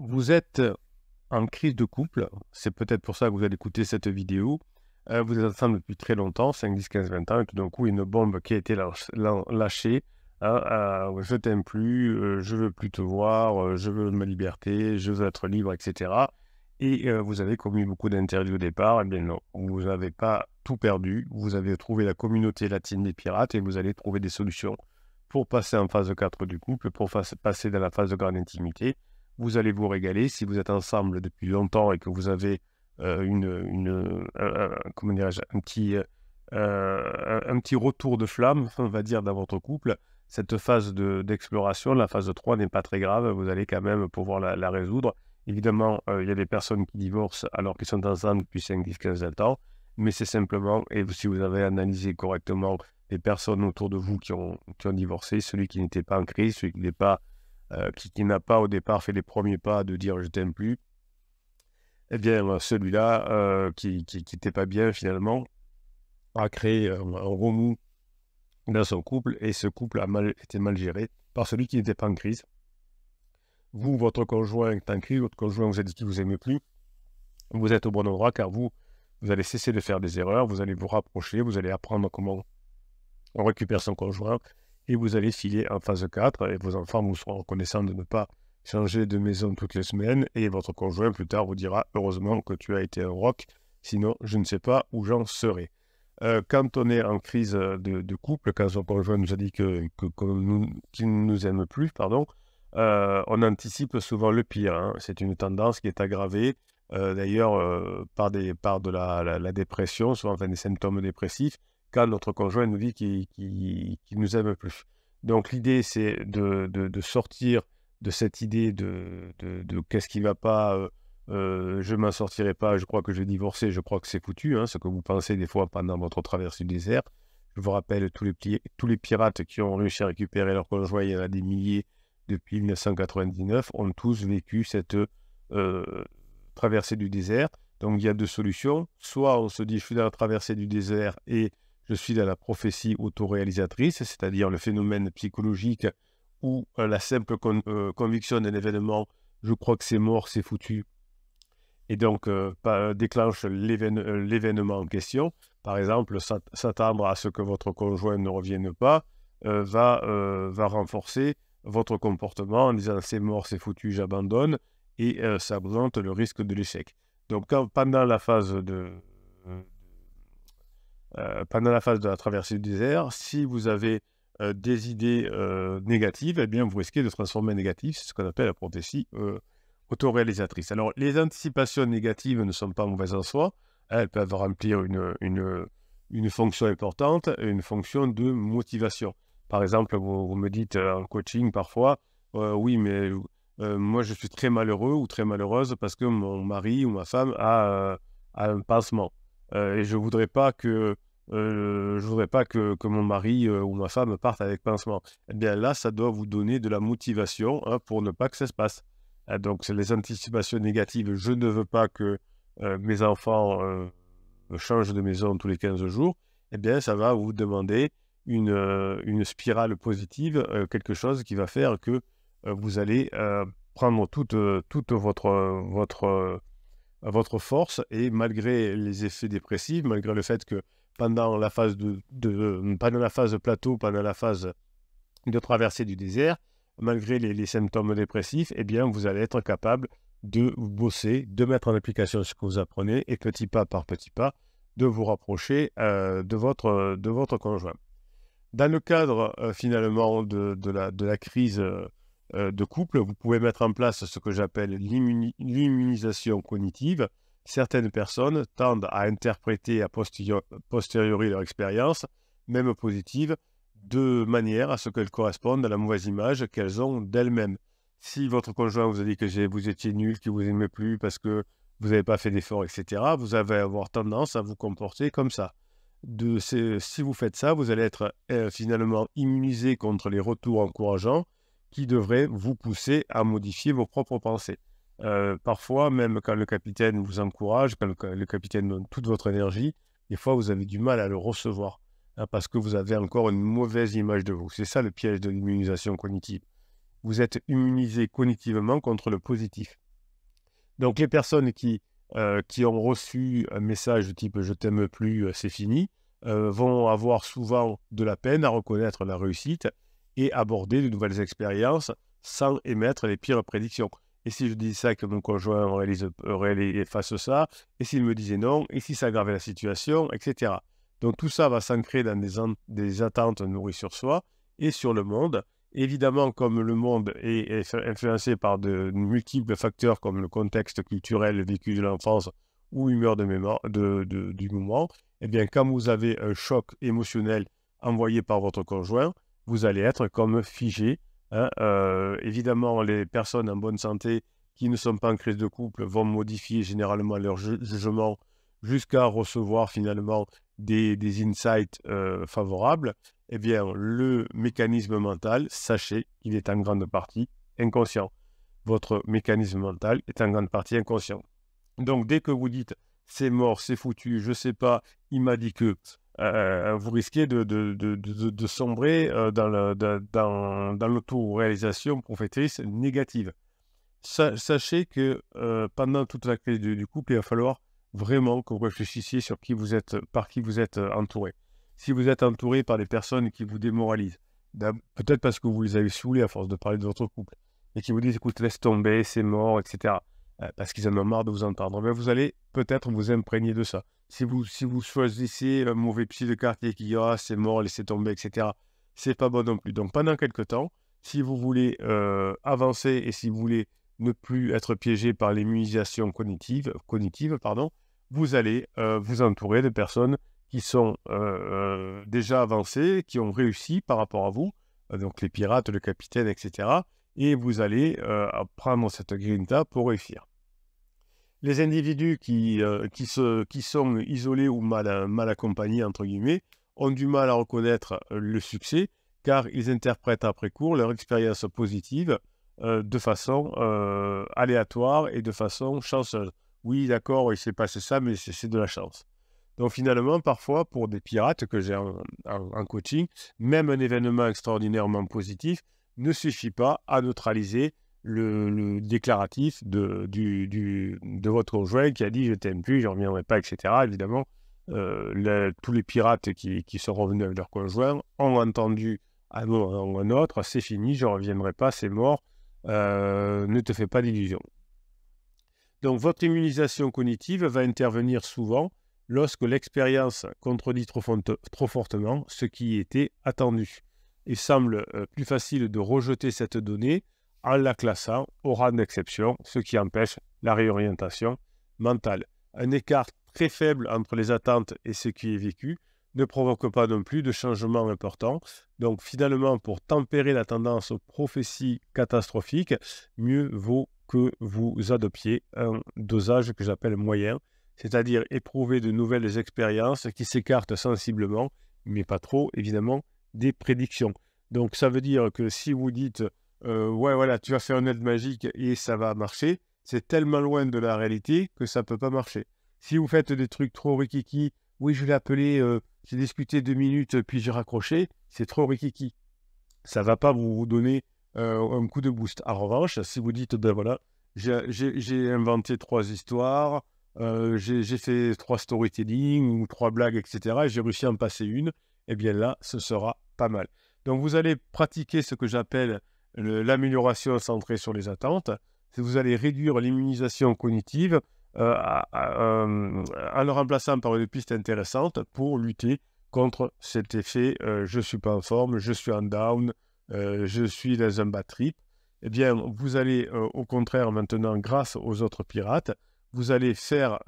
Vous êtes en crise de couple, c'est peut-être pour ça que vous allez écouter cette vidéo. Vous êtes ensemble depuis très longtemps, 5, 10, 15, 20 ans, et tout d'un coup, une bombe qui a été lâchée. Hein, je t'aime plus, je veux plus te voir, je veux ma liberté, je veux être libre, etc. Et vous avez commis beaucoup d'interdits au départ. Eh bien non, vous n'avez pas tout perdu. Vous avez trouvé la communauté latine des pirates et vous allez trouver des solutions pour passer en phase 4 du couple, pour passer dans la phase de grande intimité. Vous allez vous régaler. Si vous êtes ensemble depuis longtemps et que vous avez comment dirais-je, un petit retour de flamme, on va dire, dans votre couple, cette phase d'exploration, la phase 3 n'est pas très grave, vous allez quand même pouvoir la résoudre. Évidemment, il y a des personnes qui divorcent alors qu'ils sont ensemble depuis 5, 10, 15, 20 ans, mais c'est simplement, et si vous avez analysé correctement les personnes autour de vous qui ont divorcé, celui qui n'était pas en crise, celui qui n'est pas qui n'a pas au départ fait les premiers pas de dire « je t'aime plus », eh bien celui-là qui n'était pas bien finalement a créé un remous dans son couple et ce couple a été mal géré par celui qui n'était pas en crise. Vous, votre conjoint est en crise, votre conjoint vous a dit qu'il ne vous aimait plus, vous êtes au bon endroit car vous allez cesser de faire des erreurs, vous allez vous rapprocher, vous allez apprendre comment on récupère son conjoint et vous allez filer en phase 4 et vos enfants vous seront reconnaissants de ne pas changer de maison toutes les semaines et votre conjoint plus tard vous dira « heureusement que tu as été un roc, sinon je ne sais pas où j'en serais ». Quand on est en crise de couple, quand son conjoint nous a dit qu'il ne nous aime plus, pardon, on anticipe souvent le pire. Hein. C'est une tendance qui est aggravée d'ailleurs par de la dépression, souvent enfin, des symptômes dépressifs, quand notre conjoint nous dit qu'il nous aime plus. Donc l'idée, c'est de sortir de cette idée de qu'est-ce qui ne va pas, je m'en sortirai pas, je crois que je vais divorcer, je crois que c'est foutu, hein, ce que vous pensez des fois pendant votre traversée du désert. Je vous rappelle, tous les pirates qui ont réussi à récupérer leur conjoint, il y en a des milliers depuis 1999, ont tous vécu cette traversée du désert. Donc il y a deux solutions. Soit on se dit, je suis dans la traversée du désert et je suis dans la prophétie autoréalisatrice, c'est-à-dire le phénomène psychologique ou la simple conviction d'un événement, je crois que c'est mort, c'est foutu, et donc déclenche l'événement en question. Par exemple, s'attendre à ce que votre conjoint ne revienne pas va renforcer votre comportement en disant c'est mort, c'est foutu, j'abandonne, et ça augmente le risque de l'échec. Donc pendant la phase de la traversée du désert, si vous avez des idées négatives, eh bien vous risquez de transformer négatif, c'est ce qu'on appelle la prophétie autoréalisatrice. Alors, les anticipations négatives ne sont pas mauvaises en soi, elles peuvent remplir une fonction importante, une fonction de motivation. Par exemple, vous me dites en coaching parfois, oui, mais moi je suis très malheureux ou très malheureuse parce que mon mari ou ma femme a un pansement. Et je voudrais pas que mon mari ou ma femme parte avec pansement. Eh bien là, ça doit vous donner de la motivation hein, pour ne pas que ça se passe. Donc, c'est les anticipations négatives. Je ne veux pas que mes enfants changent de maison tous les 15 jours. Eh bien, ça va vous demander une spirale positive, quelque chose qui va faire que vous allez prendre toute votre force et malgré les effets dépressifs, malgré le fait que pendant la phase pendant la phase plateau, pendant la phase de traversée du désert, malgré les symptômes dépressifs, eh bien, vous allez être capable de bosser, de mettre en application ce que vous apprenez et petit pas par petit pas, de vous rapprocher de votre conjoint. Dans le cadre finalement de la crise de couple, vous pouvez mettre en place ce que j'appelle l'immunisation cognitive. Certaines personnes tendent à interpréter a posteriori leur expérience, même positive, de manière à ce qu'elles correspondent à la mauvaise image qu'elles ont d'elles-mêmes. Si votre conjoint vous a dit que vous étiez nul, qu'il ne vous aimait plus parce que vous n'avez pas fait d'efforts, etc., vous allez avoir tendance à vous comporter comme ça. Si vous faites ça, vous allez être finalement immunisé contre les retours encourageants qui devraient vous pousser à modifier vos propres pensées. Parfois, même quand le capitaine vous encourage, quand le capitaine donne toute votre énergie, des fois vous avez du mal à le recevoir. Hein, parce que vous avez encore une mauvaise image de vous. C'est ça le piège de l'immunisation cognitive. Vous êtes immunisé cognitivement contre le positif. Donc les personnes qui ont reçu un message du type « je t'aime plus, c'est fini », vont avoir souvent de la peine à reconnaître la réussite et aborder de nouvelles expériences sans émettre les pires prédictions. Et si je dis ça, que mon conjoint fasse ça, et s'il me disait non, et si ça aggravait la situation, etc. Donc tout ça va s'ancrer dans des attentes nourries sur soi et sur le monde. Évidemment, comme le monde est influencé par de multiples facteurs comme le contexte culturel, le vécu de l'enfance ou l'humeur du moment, eh bien, quand vous avez un choc émotionnel envoyé par votre conjoint, vous allez être comme figé. Hein. Évidemment, les personnes en bonne santé qui ne sont pas en crise de couple vont modifier généralement leur jugement jusqu'à recevoir finalement des insights favorables. Eh bien, le mécanisme mental, sachez qu'il est en grande partie inconscient. Votre mécanisme mental est en grande partie inconscient. Donc, dès que vous dites « c'est mort, c'est foutu, je ne sais pas, il m'a dit que », vous risquez de sombrer dans l'auto-réalisation prophétrice négative. Sachez que pendant toute la crise du couple, il va falloir vraiment que vous réfléchissiez sur par qui vous êtes entouré. Si vous êtes entouré par des personnes qui vous démoralisent, peut-être parce que vous les avez saoulés à force de parler de votre couple, et qui vous disent « écoute, laisse tomber, c'est mort, etc. » Parce qu'ils en ont marre de vous entendre. Mais vous allez peut-être vous imprégner de ça. Si vous choisissez un mauvais psy de quartier qui dit « ah, c'est mort, laissez tomber, etc. », c'est pas bon non plus. Donc pendant quelques temps, si vous voulez avancer et si vous voulez ne plus être piégé par l'immunisation cognitive, vous allez vous entourer de personnes qui sont déjà avancées, qui ont réussi par rapport à vous, donc les pirates, le capitaine, etc. Et vous allez prendre cette grinta pour réussir. Les individus qui sont isolés ou mal accompagnés, entre guillemets, ont du mal à reconnaître le succès, car ils interprètent après coup leur expérience positive de façon aléatoire et de façon chanceuse. Oui, d'accord, il s'est passé ça, mais c'est de la chance. Donc finalement, parfois, pour des pirates que j'ai en coaching, même un événement extraordinairement positif ne suffit pas à neutraliser le déclaratif de votre conjoint qui a dit « je t'aime plus, je ne reviendrai pas », etc. Évidemment, tous les pirates qui sont revenus avec leur conjoint ont entendu à un moment ou à un autre « c'est fini, je ne reviendrai pas, c'est mort, ne te fais pas d'illusions ». Donc votre immunisation cognitive va intervenir souvent lorsque l'expérience contredit trop fortement ce qui était attendu. Il semble plus facile de rejeter cette donnée en la classant au rang d'exception, ce qui empêche la réorientation mentale. Un écart très faible entre les attentes et ce qui est vécu ne provoque pas non plus de changement important. Donc finalement, pour tempérer la tendance aux prophéties catastrophiques, mieux vaut que vous adoptiez un dosage que j'appelle moyen, c'est-à-dire éprouver de nouvelles expériences qui s'écartent sensiblement, mais pas trop, évidemment, des prédictions. Donc ça veut dire que si vous dites ouais, voilà, tu vas faire une aide magique et ça va marcher, c'est tellement loin de la réalité que ça ne peut pas marcher. Si vous faites des trucs trop rikiki, oui, je l'ai appelé, j'ai discuté 2 minutes, puis j'ai raccroché, c'est trop rikiki. Ça ne va pas vous donner un coup de boost. En revanche, si vous dites, ben voilà, j'ai inventé 3 histoires, j'ai fait 3 storytelling ou 3 blagues, etc. Et j'ai réussi à en passer une, eh bien là, ce sera pas mal. Donc vous allez pratiquer ce que j'appelle l'amélioration centrée sur les attentes. Vous allez réduire l'immunisation cognitive en le remplaçant par une piste intéressante pour lutter contre cet effet je ne suis pas en forme, je suis en down, je suis dans un bad trip. Eh bien, vous allez au contraire maintenant, grâce aux autres pirates, vous allez faire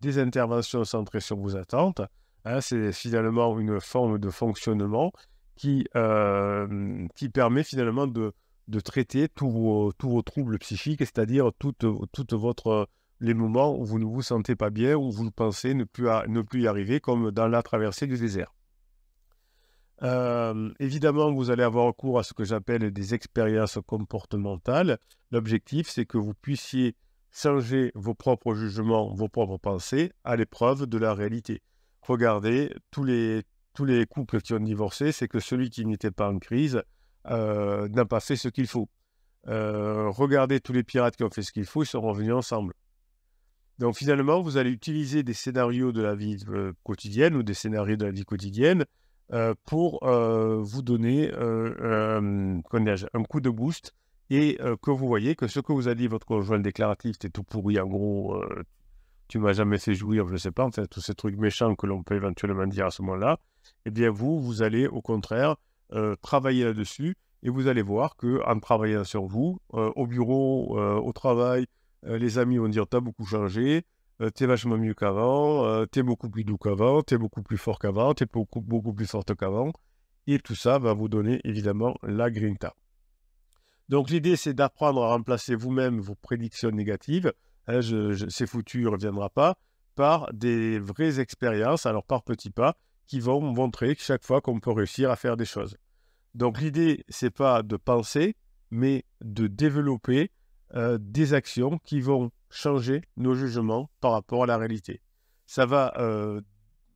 des interventions centrées sur vos attentes. Hein, c'est finalement une forme de fonctionnement qui permet finalement de traiter tous vos troubles psychiques, c'est-à-dire les moments où vous ne vous sentez pas bien, où vous pensez ne plus y arriver, comme dans la traversée du désert. Évidemment, vous allez avoir recours à ce que j'appelle des expériences comportementales. L'objectif, c'est que vous puissiez changer vos propres jugements, vos propres pensées à l'épreuve de la réalité. Regardez, tous les couples qui ont divorcé, c'est que celui qui n'était pas en crise n'a pas fait ce qu'il faut. Regardez tous les pirates qui ont fait ce qu'il faut, ils sont revenus ensemble. Donc finalement, vous allez utiliser des scénarios de la vie quotidienne ou des scénarios de la vie quotidienne pour vous donner comment dirais-je, un coup de boost et que vous voyez que ce que vous a dit votre conjoint déclaratif, c'était tout pourri, en gros, tu m'as jamais fait jouir, je ne sais pas, enfin, tous ces trucs méchants que l'on peut éventuellement dire à ce moment-là, eh bien vous allez au contraire travailler là-dessus et vous allez voir qu'en travaillant sur vous, au bureau, au travail, les amis vont dire « t'as beaucoup changé, t'es vachement mieux qu'avant, t'es beaucoup plus doux qu'avant, t'es beaucoup plus fort qu'avant, t'es beaucoup plus forte qu'avant ». Et tout ça va vous donner évidemment la grinta. Donc l'idée, c'est d'apprendre à remplacer vous-même vos prédictions négatives, hein, c'est foutu, il ne reviendra pas, par des vraies expériences, alors par petits pas, qui vont montrer chaque fois qu'on peut réussir à faire des choses. Donc l'idée, c'est pas de penser, mais de développer des actions qui vont changer nos jugements par rapport à la réalité. Ça va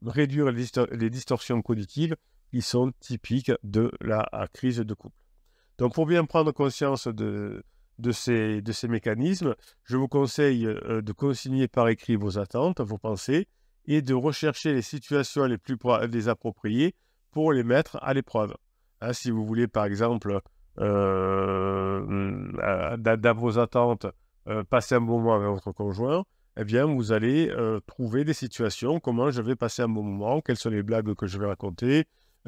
réduire les distorsions cognitives qui sont typiques de la crise de couple. Donc pour bien prendre conscience de ces mécanismes, je vous conseille de consigner par écrit vos attentes, vos pensées, et de rechercher les situations les plus appropriées pour les mettre à l'épreuve. Hein, si vous voulez, par exemple, dans vos attentes, passer un bon moment avec votre conjoint, eh bien, vous allez trouver des situations, comment je vais passer un bon moment, quelles sont les blagues que je vais raconter,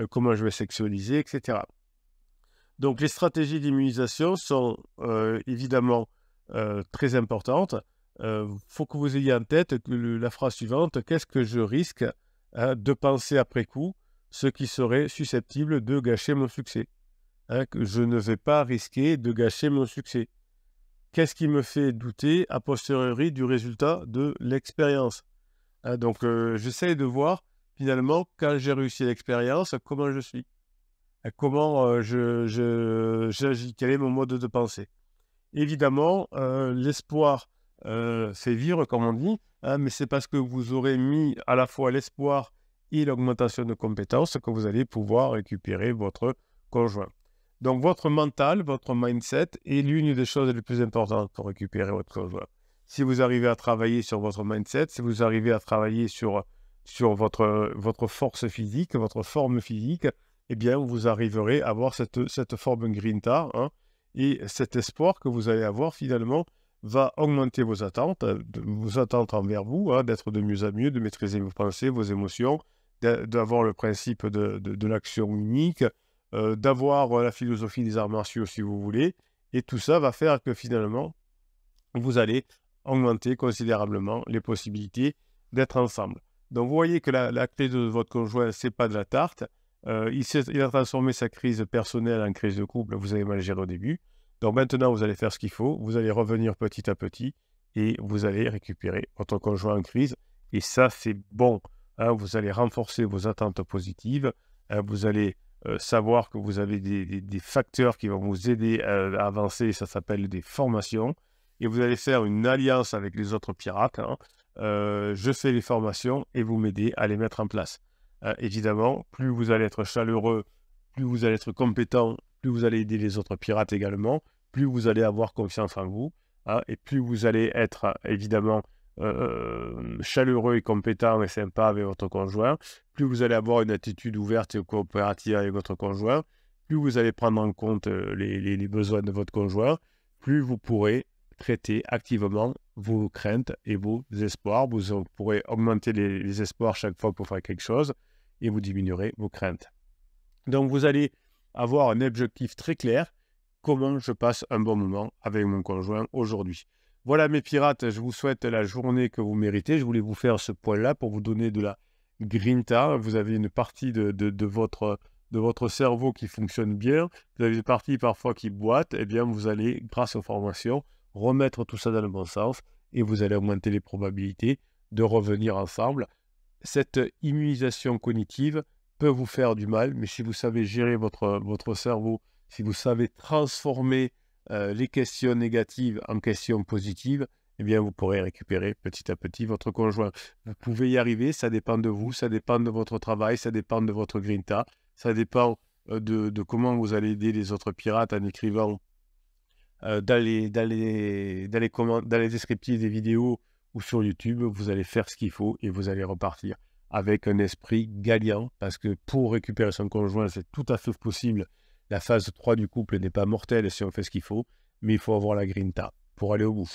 comment je vais sexualiser, etc. Donc, les stratégies d'immunisation sont évidemment très importantes. Faut que vous ayez en tête la phrase suivante, qu'est-ce que je risque de penser après coup, ce qui serait susceptible de gâcher mon succès. Hein, que je ne vais pas risquer de gâcher mon succès. Qu'est-ce qui me fait douter a posteriori du résultat de l'expérience? Hein, donc, j'essaie de voir finalement, quand j'ai réussi l'expérience, comment je suis. Comment j'agis, quel est mon mode de pensée. Évidemment, l'espoir fait vivre, comme on dit, hein, mais c'est parce que vous aurez mis à la fois l'espoir et l'augmentation de compétences que vous allez pouvoir récupérer votre conjoint. Donc, votre mental, votre mindset est l'une des choses les plus importantes pour récupérer votre conjoint. Si vous arrivez à travailler sur votre mindset, si vous arrivez à travailler sur votre force physique, votre forme physique, eh bien, vous arriverez à avoir cette forme grinta, hein, et cet espoir que vous allez avoir, finalement, va augmenter vos attentes envers vous, hein, d'être de mieux en mieux, de maîtriser vos pensées, vos émotions, d'avoir le principe de l'action unique, d'avoir la philosophie des arts martiaux, si vous voulez, et tout ça va faire que, finalement, vous allez augmenter considérablement les possibilités d'être ensemble. Donc, vous voyez que la clé de votre conjoint, ce n'est pas de la tarte. Il a transformé sa crise personnelle en crise de couple, vous avez mal géré au début. Donc maintenant, vous allez faire ce qu'il faut, vous allez revenir petit à petit et vous allez récupérer votre conjoint en crise. Et ça, c'est bon. Hein, vous allez renforcer vos attentes positives. Hein, vous allez savoir que vous avez des facteurs qui vont vous aider à avancer. Ça s'appelle des formations. Et vous allez faire une alliance avec les autres pirates. Hein. Je fais les formations et vous m'aidez à les mettre en place. Évidemment, plus vous allez être chaleureux, plus vous allez être compétent, plus vous allez aider les autres pirates également, plus vous allez avoir confiance en vous, hein, et plus vous allez être évidemment chaleureux et compétent et sympa avec votre conjoint, plus vous allez avoir une attitude ouverte et coopérative avec votre conjoint, plus vous allez prendre en compte les besoins de votre conjoint, plus vous pourrez traiter activement vos craintes et vos espoirs. Vous pourrez augmenter les espoirs chaque fois que vous ferez quelque chose et vous diminuerez vos craintes. Donc, vous allez avoir un objectif très clair. Comment je passe un bon moment avec mon conjoint aujourd'hui. Voilà mes pirates, je vous souhaite la journée que vous méritez. Je voulais vous faire ce point-là pour vous donner de la grinta. Vous avez une partie de votre cerveau qui fonctionne bien. Vous avez une partie parfois qui boite. Eh bien, vous allez, grâce aux formations, remettre tout ça dans le bon sens et vous allez augmenter les probabilités de revenir ensemble. Cette immunisation cognitive peut vous faire du mal, mais si vous savez gérer votre cerveau, si vous savez transformer les questions négatives en questions positives, eh bien, vous pourrez récupérer petit à petit votre conjoint. Vous pouvez y arriver, ça dépend de vous, ça dépend de votre travail, ça dépend de votre grinta, ça dépend de comment vous allez aider les autres pirates en écrivant dans les descriptifs des vidéos ou sur YouTube, vous allez faire ce qu'il faut et vous allez repartir avec un esprit gagnant, parce que pour récupérer son conjoint, c'est tout à fait possible. La phase 3 du couple n'est pas mortelle si on fait ce qu'il faut, mais il faut avoir la grinta pour aller au bout.